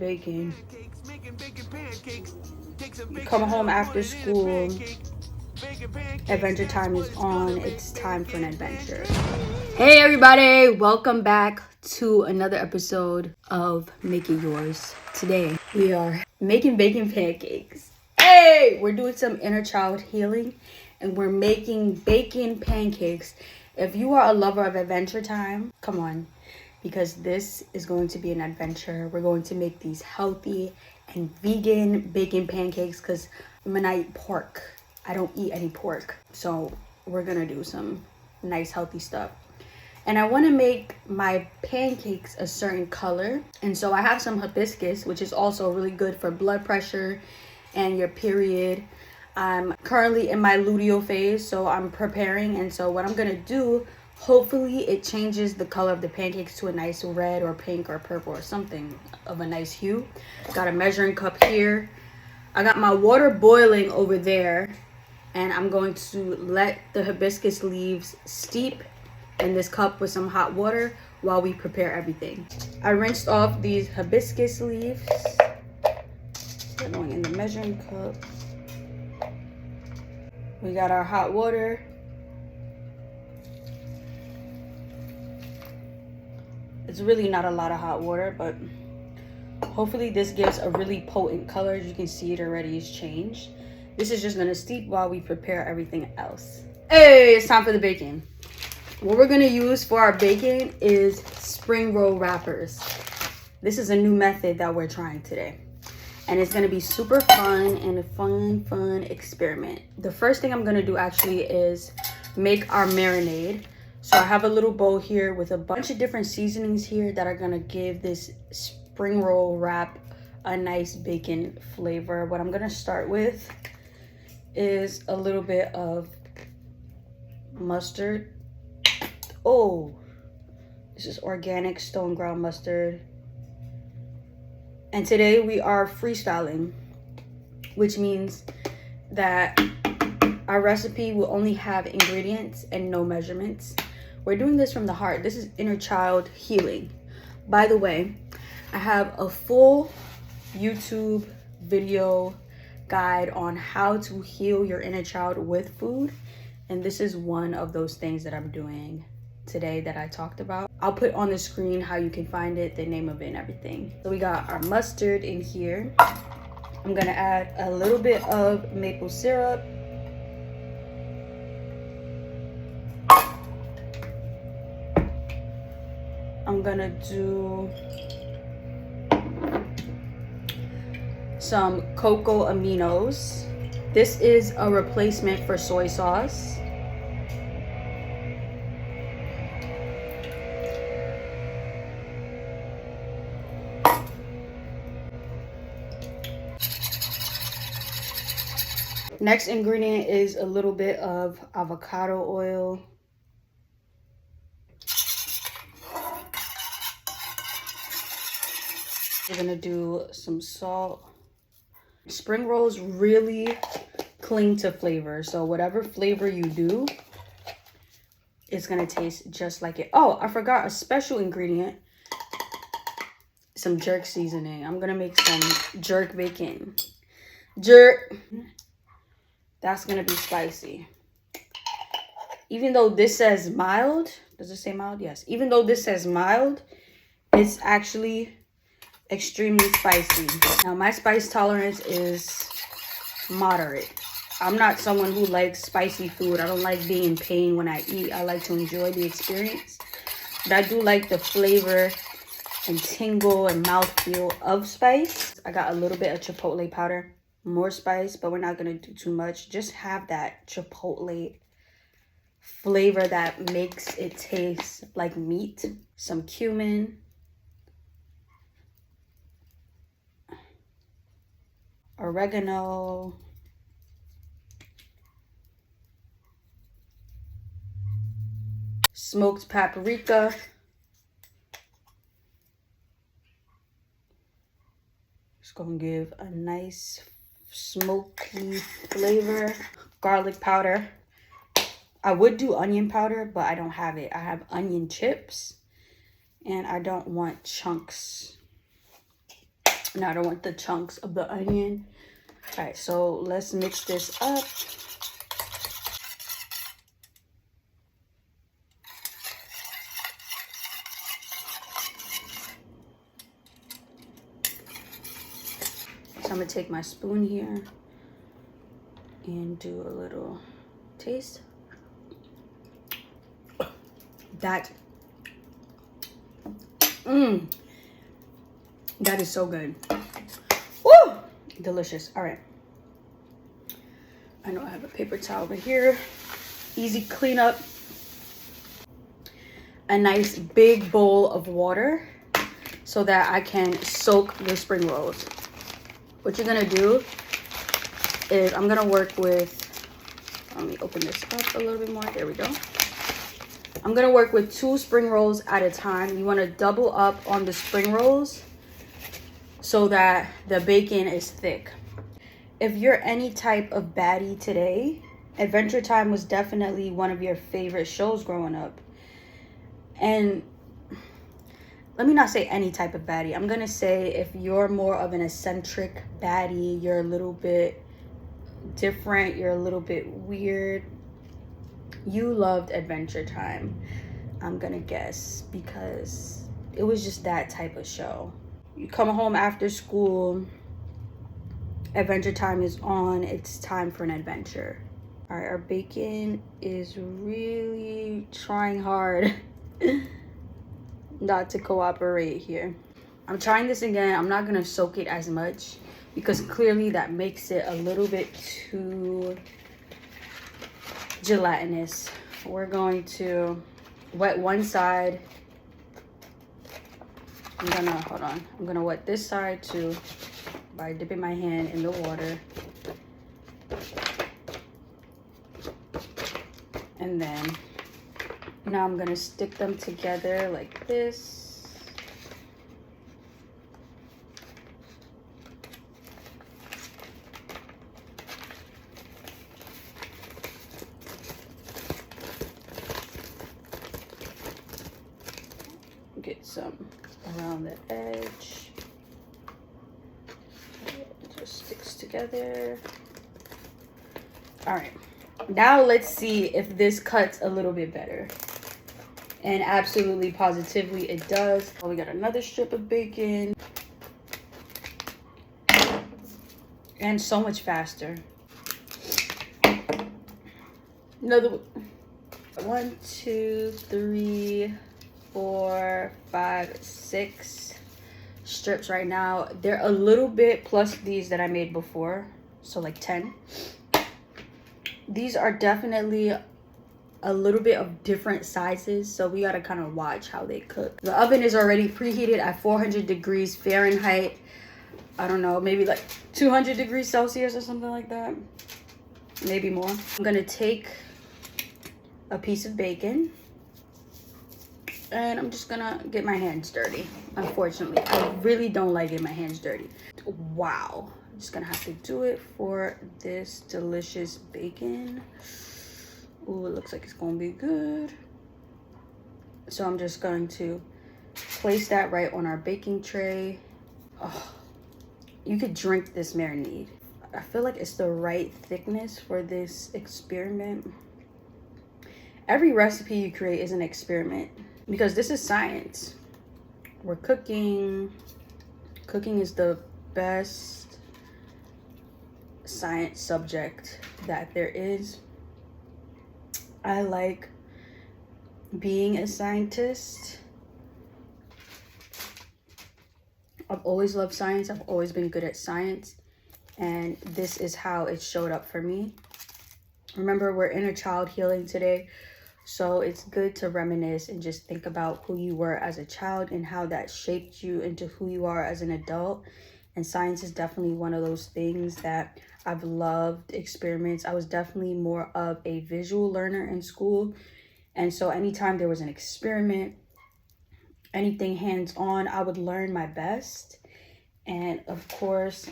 Baking. Come home after school. Adventure time is on. It's time for an adventure. Hey everybody, welcome back to another episode of Make It Yours. Today we are making bacon pancakes. Hey, we're doing some inner child healing and we're making bacon pancakes. If you are a lover of adventure time, come on, because this is going to be an adventure. We're going to make these healthy and vegan bacon pancakes because I'm gonna eat pork. I don't eat any pork, so we're gonna do some nice healthy stuff. And I want to make my pancakes a certain color, and so I have some hibiscus, which is also really good for blood pressure and your period. I'm currently in my luteal phase, so I'm preparing, and so what I'm gonna do, hopefully it changes the color of the pancakes to a nice red or pink or purple or something of a nice hue. Got a measuring cup here. I got my water boiling over there, and I'm going to let the hibiscus leaves steep in this cup with some hot water while we prepare everything. I rinsed off these hibiscus leaves. They're going in the measuring cup. We got our hot water. It's really not a lot of hot water, but hopefully this gives a really potent color. As you can see, it already is changed. This is just gonna steep while we prepare everything else. Hey, it's time for the bacon. What we're gonna use for our bacon is spring roll wrappers. This is a new method that we're trying today. And it's gonna be super fun and a fun experiment. The first thing I'm gonna do actually is make our marinade. So I have a little bowl here with a bunch of different seasonings here that are gonna give this spring roll wrap a nice bacon flavor. What I'm gonna start with is a little bit of mustard. Oh, this is organic stone ground mustard. And today we are freestyling, which means that our recipe will only have ingredients and no measurements. We're doing this from the heart. This is inner child healing. By the way, I have a full YouTube video guide on how to heal your inner child with food. And this is one of those things that I'm doing today that I talked about. I'll put on the screen how you can find it, the name of it and everything. So we got our mustard in here. I'm gonna add a little bit of maple syrup. I'm gonna do some cocoa aminos. This is a replacement for soy sauce. Next ingredient is a little bit of avocado oil. We're gonna do some salt. Spring rolls really cling to flavor, so whatever flavor you do, it's gonna taste just like it. Oh, I forgot a special ingredient, some jerk seasoning. I'm gonna make some jerk bacon. Jerk. That's gonna be spicy. Even though this says mild, does it say mild? Yes. Even though this says mild, it's actually extremely spicy. Now my spice tolerance is moderate. I'm not someone who likes spicy food. I don't like being in pain when I eat. I like to enjoy the experience. But I do like the flavor and tingle and mouthfeel of spice. I got a little bit of chipotle powder. More spice, but we're not gonna do too much. Just have that chipotle flavor that makes it taste like meat. Some cumin. Oregano. Smoked paprika. Just gonna give a nice smoky flavor. Garlic powder. I would do onion powder, but I don't have it. I have onion chips and I don't want chunks. And I don't want the chunks of the onion. All right, so let's mix this up. So I'm gonna take my spoon here and do a little taste. That is so good. Woo! Delicious. All right. I know I have a paper towel over here. Easy cleanup. A nice big bowl of water so that I can soak the spring rolls. What you're gonna do is I'm gonna work with, let me open this up a little bit more. There we go. I'm gonna work with 2 spring rolls at a time. You wanna double up on the spring rolls so that the bacon is thick. If you're any type of baddie today, Adventure Time was definitely one of your favorite shows growing up. And let me not say any type of baddie. I'm gonna say if you're more of an eccentric baddie, you're a little bit different, you're a little bit weird, you loved Adventure Time, I'm gonna guess, because it was just that type of show. You come home after school, Adventure Time is on, it's time for an adventure. All right, our bacon is really trying hard not to cooperate here. I'm trying this again. I'm not gonna soak it as much because clearly that makes it a little bit too gelatinous. We're going to wet one side. I'm gonna wet this side too by dipping my hand in the water. And then now I'm gonna stick them together like this. Get some around the edge. It just sticks together. All right, now let's see if this cuts a little bit better. And absolutely positively it does. Oh, we got another strip of bacon. And so much faster. Another 1, 2, 3, 4, 5, 6 strips right now. They're a little bit plus these that I made before, so like 10. These are definitely a little bit of different sizes, so we gotta kind of watch how they cook. The oven is already preheated at 400 degrees Fahrenheit. I don't know, maybe like 200 degrees Celsius or something like that, maybe more. I'm gonna take a piece of bacon and I'm just gonna get my hands dirty. Unfortunately, I really don't like getting my hands dirty. Wow, I'm just gonna have to do it for this delicious bacon. Ooh, it looks like it's gonna be good. So I'm just going to place that right on our baking tray. Oh, you could drink this marinade. I feel like it's the right thickness for this experiment. Every recipe you create is an experiment because this is science. We're cooking. Cooking is the best science subject that there is. I like being a scientist. I've always loved science. I've always been good at science. And this is how it showed up for me. Remember, we're inner child healing today. So it's good to reminisce and just think about who you were as a child and how that shaped you into who you are as an adult. And science is definitely one of those things that I've loved. Experiments. I was definitely more of a visual learner in school. And so anytime there was an experiment, anything hands-on, I would learn my best. And of course,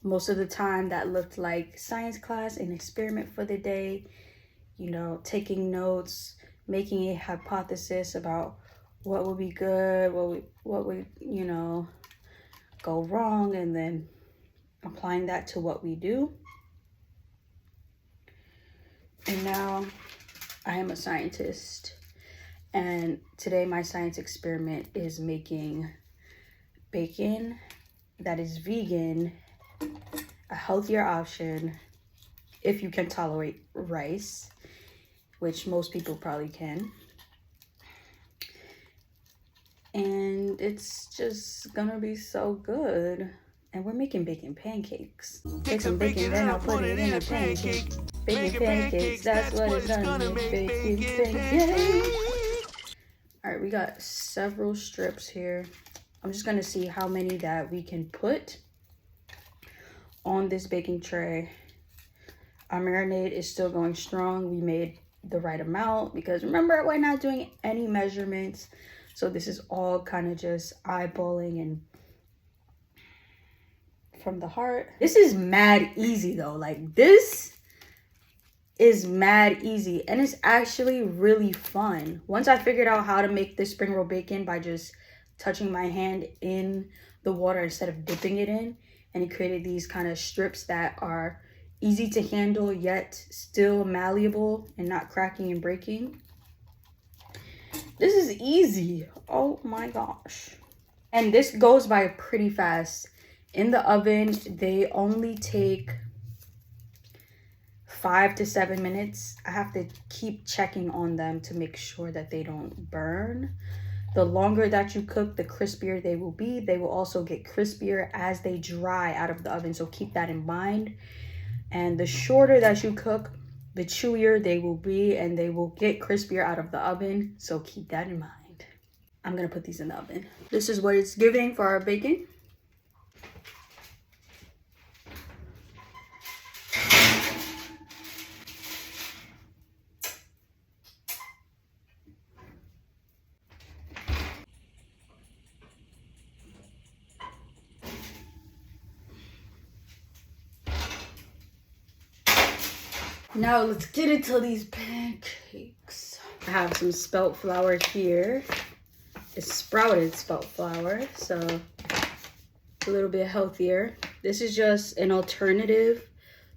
most of the time that looked like science class, an experiment for the day, you know, taking notes, making a hypothesis about what would be good, what would, you know, go wrong, and then applying that to what we do. And now I am a scientist, and today my science experiment is making bacon that is vegan, a healthier option if you can tolerate rice, which most people probably can. And it's just gonna be so good. And we're making bacon pancakes. Take some bacon, then I'll put it in a pancake. Bacon pancakes, that's what it's gonna make. Bacon pancakes. All right, we got several strips here. I'm just gonna see how many that we can put on this baking tray. Our marinade is still going strong. We made the right amount because remember, we're not doing any measurements. So this is all kind of just eyeballing and from the heart. This is mad easy though. Like, this is mad easy and it's actually really fun. Once I figured out how to make this spring roll bacon by just touching my hand in the water instead of dipping it in, and it created these kind of strips that are easy to handle yet still malleable and not cracking and breaking. This is easy. Oh my gosh. And this goes by pretty fast. In the oven, they only take 5 to 7 minutes. I have to keep checking on them to make sure that they don't burn. The longer that you cook, the crispier they will be. They will also get crispier as they dry out of the oven, so keep that in mind. And the shorter that you cook, the chewier they will be, and they will get crispier out of the oven, so keep that in mind. I'm gonna put these in the oven. This is what it's giving for our bacon. Now let's get into these pancakes. I have some spelt flour here. It's sprouted spelt flour, so a little bit healthier. This is just an alternative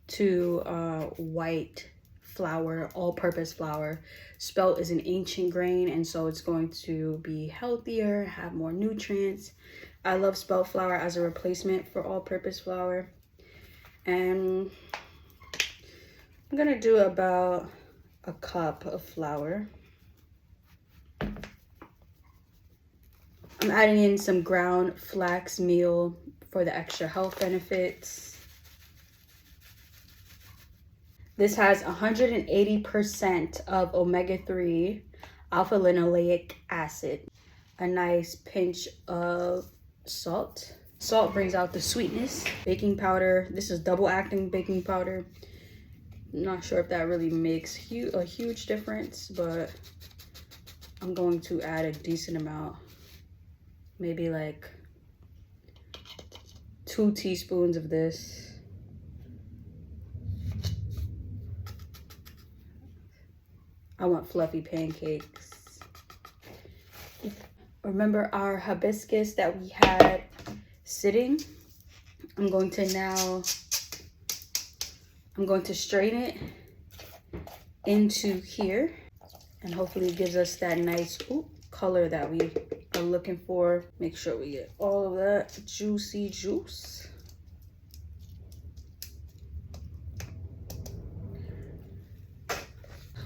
to white flour, all-purpose flour. Spelt is an ancient grain, and so it's going to be healthier, have more nutrients. I love spelt flour as a replacement for all-purpose flour. And I'm gonna do about a cup of flour. I'm adding in some ground flax meal for the extra health benefits. This has 180% of omega-3 alpha linoleic acid, a nice pinch of salt. Salt brings out the sweetness. Baking powder, this is double acting baking powder. I'm not sure if that really makes a huge difference, but I'm going to add a decent amount. Maybe like 2 teaspoons of this. I want fluffy pancakes. Remember our hibiscus that we had sitting? I'm going to strain it into here, and hopefully it gives us that nice color that we are looking for. Make sure we get all of that juicy juice.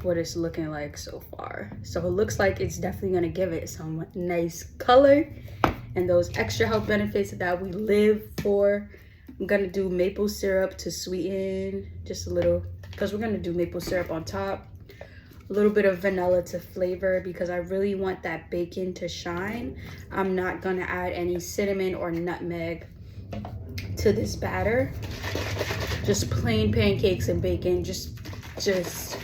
What it's looking like so far. So it looks like it's definitely gonna give it some nice color and those extra health benefits that we live for. I'm gonna do maple syrup to sweeten just a little, because we're gonna do maple syrup on top. A little bit of vanilla to flavor because I really want that bacon to shine. I'm not gonna add any cinnamon or nutmeg to this batter. Just plain pancakes and bacon, just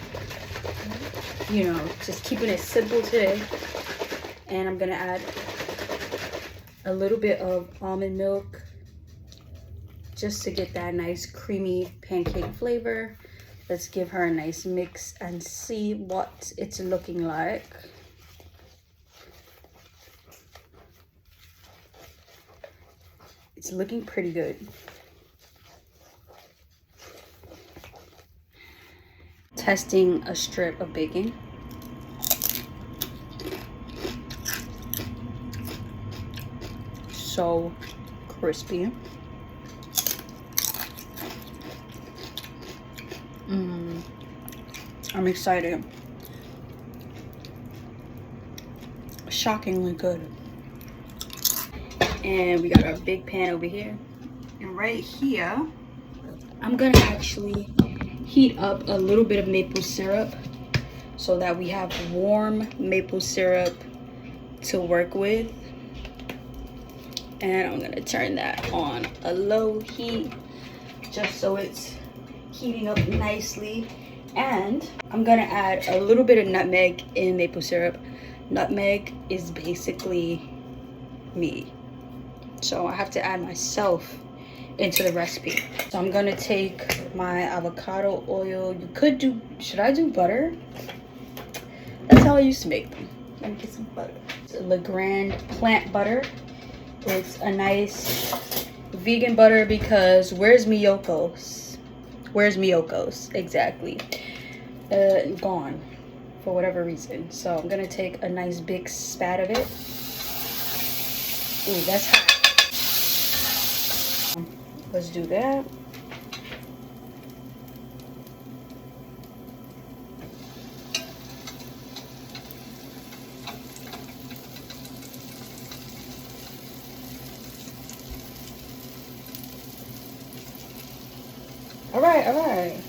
you know, just keeping it simple today. And I'm gonna add a little bit of almond milk just to get that nice creamy pancake flavor. Let's give her a nice mix and see what it's looking like. It's looking pretty good. Testing a strip of bacon. So crispy. I'm excited. Shockingly good. And we got our big pan over here. And right here, I'm gonna actually heat up a little bit of maple syrup so that we have warm maple syrup to work with. And I'm gonna turn that on a low heat just so it's heating up nicely. And I'm gonna add a little bit of nutmeg in maple syrup. Nutmeg is basically me, so I have to add myself into the recipe. So I'm gonna take my avocado oil. You could do, should I do butter? That's how I used to make them. Let me get some butter. It's a Legrand plant butter. It's a nice vegan butter because where's Miyoko's? Where's Miyoko's? Exactly. Gone for whatever reason. So I'm gonna take a nice big spat of it. Ooh, that's hot. Let's do that. All right, all right.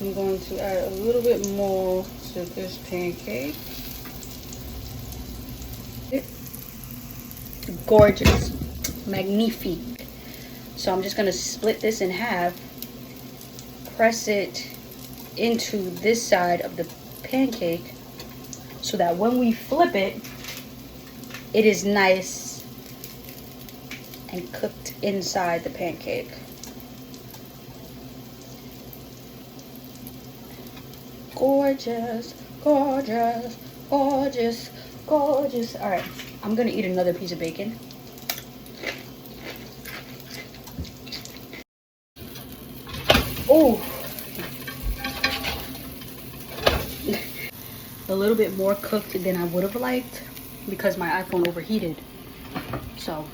I'm going to add a little bit more to this pancake. Gorgeous, magnifique. So I'm just gonna split this in half, press it into this side of the pancake so that when we flip it, it is nice and cooked inside the pancake. Gorgeous, gorgeous, gorgeous, gorgeous. All right, I'm gonna eat another piece of bacon. Oh, a little bit more cooked than I would have liked because my iPhone overheated. So,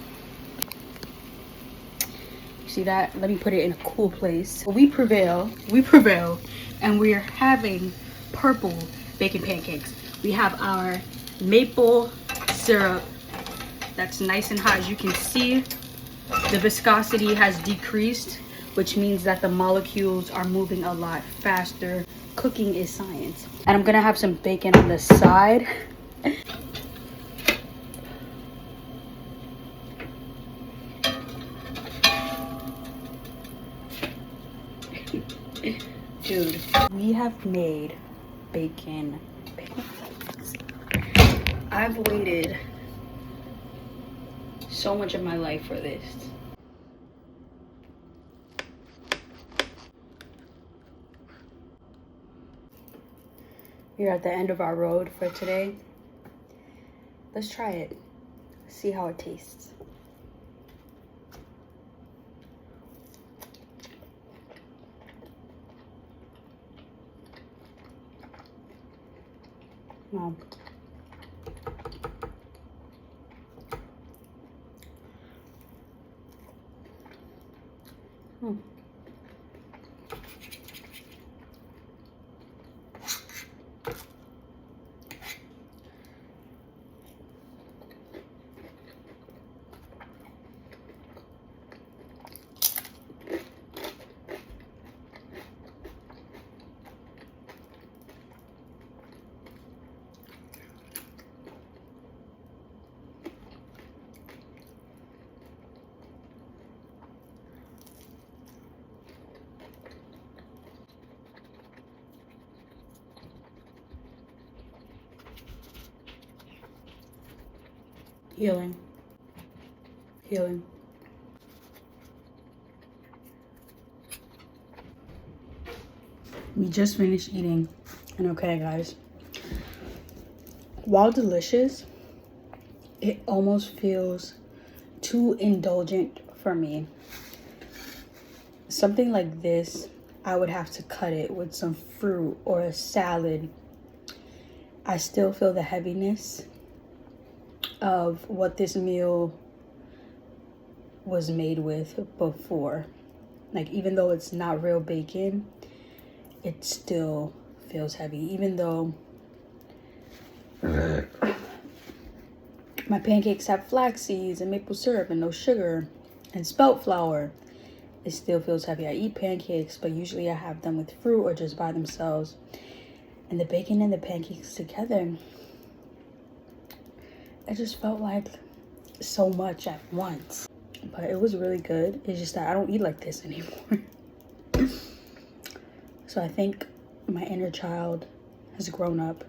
see that? Let me put it in a cool place. We prevail, and we are having purple bacon pancakes. We have our maple syrup that's nice and hot. As you can see, the viscosity has decreased, which means that the molecules are moving a lot faster. Cooking is science. And I'm gonna have some bacon on the side. Dude, we have made bacon pancakes. I've waited so much of my life for this. We're at the end of our road for today. Let's try it. See how it tastes. Wow. Healing. Healing. We just finished eating. And okay, guys, while delicious, it almost feels too indulgent for me. Something like this, I would have to cut it with some fruit or a salad. I still feel the heaviness of what this meal was made with before. Like, even though it's not real bacon, it still feels heavy. Even though my pancakes have flax seeds and maple syrup and no sugar and spelt flour, it still feels heavy. I eat pancakes, but usually I have them with fruit or just by themselves. And the bacon and the pancakes together, it just felt like so much at once. But it was really good. It's just that I don't eat like this anymore. So I think my inner child has grown up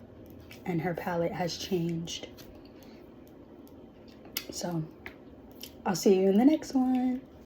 and her palate has changed. So I'll see you in the next one.